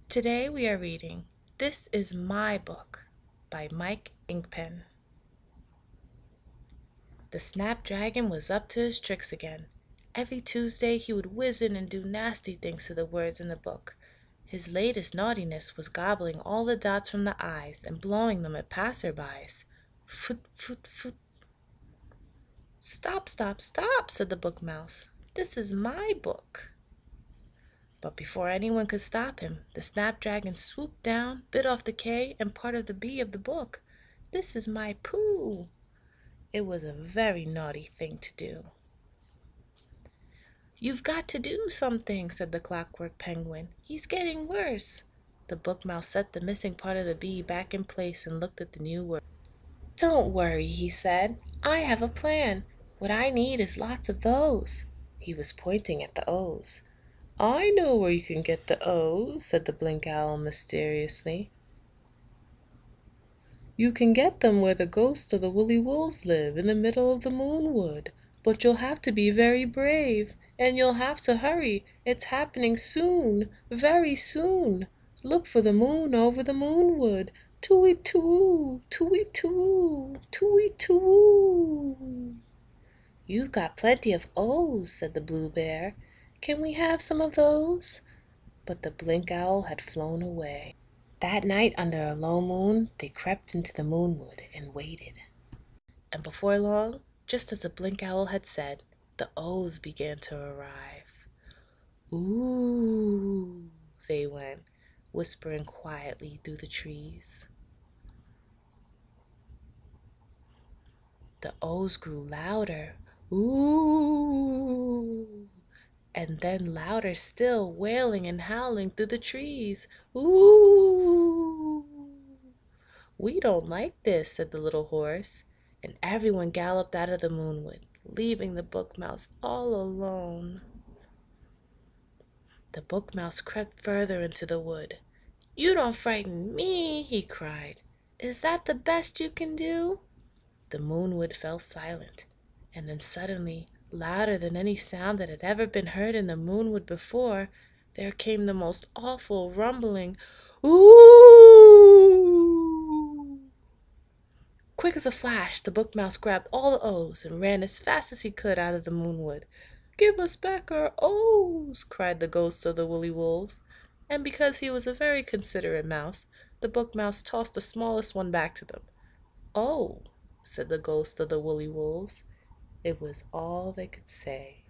Today we are reading This Is My Book by Mick Inkpen. The Snapdragon was up to his tricks again. Every Tuesday he would whiz in and do nasty things to the words in the book. His latest naughtiness was gobbling all the dots from the eyes and blowing them at passerbys. Foot, foot, foot. Stop, stop, stop, said the book mouse. This is my book. But before anyone could stop him, the Snapdragon swooped down, bit off the K and part of the B of the book. This is my poo. It was a very naughty thing to do. You've got to do something, said the Clockwork Penguin. He's getting worse. The book mouse set the missing part of the B back in place and looked at the new word. Don't worry, he said. I have a plan. What I need is lots of those. He was pointing at the O's. I know where you can get the O's, said the Blink Owl mysteriously. You can get them where the ghosts of the woolly wolves live, in the middle of the moonwood. But you'll have to be very brave, and you'll have to hurry. It's happening soon, very soon. Look for the moon over the moonwood. Too-wee-too-woo, too-wee-too-woo, too-wee-too-woo. You've got plenty of O's, said the Blue Bear. Can we have some of those? But the Blink Owl had flown away. That night, under a low moon, they crept into the moonwood and waited. And before long, just as the Blink Owl had said, the O's began to arrive. Ooh, they went, whispering quietly through the trees. The O's grew louder. Ooh. And then louder still, wailing and howling through the trees. Ooh! We don't like this, said the little horse, and everyone galloped out of the moonwood, leaving the book mouse all alone. The book mouse crept further into the wood. You don't frighten me, he cried. Is that the best you can do? The moonwood fell silent, and then suddenly, louder than any sound that had ever been heard in the moonwood before, there came the most awful rumbling, ooh! Quick as a flash, the book mouse grabbed all the O's and ran as fast as he could out of the moonwood. Give us back our O's, cried the ghosts of the woolly wolves, and because he was a very considerate mouse, the book mouse tossed the smallest one back to them. Oh, said the ghost of the woolly wolves. It was all they could say.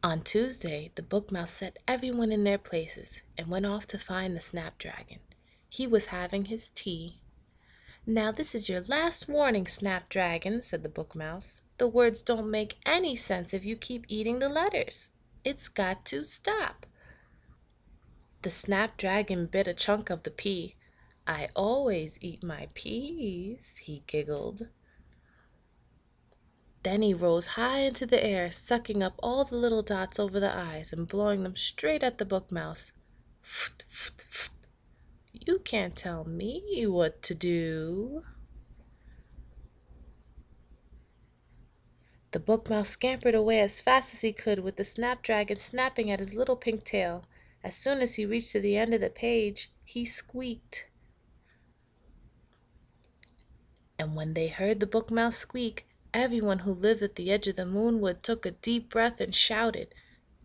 On Tuesday, the book mouse set everyone in their places and went off to find the Snapdragon. He was having his tea. Now this is your last warning, Snapdragon, said the book mouse. The words don't make any sense if you keep eating the letters. It's got to stop. The Snapdragon bit a chunk of the P. I always eat my peas, he giggled. Then he rose high into the air, sucking up all the little dots over the eyes and blowing them straight at the book mouse. Pft, pft, pft. You can't tell me what to do. The book mouse scampered away as fast as he could, with the Snapdragon snapping at his little pink tail. As soon as he reached to the end of the page, he squeaked. And when they heard the book mouse squeak, everyone who lived at the edge of the moonwood took a deep breath and shouted,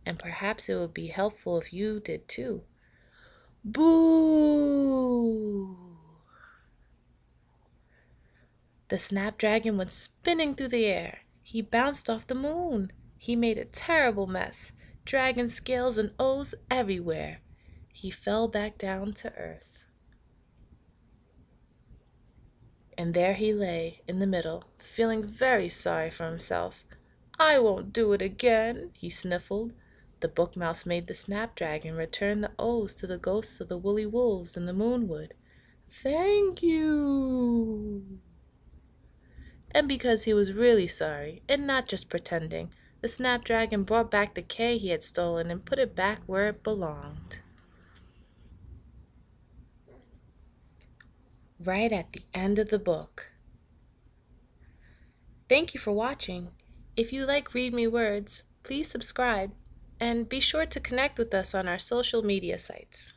and perhaps it would be helpful if you did too. Boo! The Snapdragon went spinning through the air. He bounced off the moon. He made a terrible mess, dragon scales and O's everywhere. He fell back down to earth. And there he lay, in the middle, feeling very sorry for himself. I won't do it again, he sniffled. The book mouse made the Snapdragon return the O's to the ghosts of the woolly wolves in the moonwood. Thank you. And because he was really sorry, and not just pretending, the Snapdragon brought back the K he had stolen and put it back where it belonged. Right at the end of the book. Thank you for watching. If you like Read Me Words, please subscribe And be sure to connect with us on our social media sites.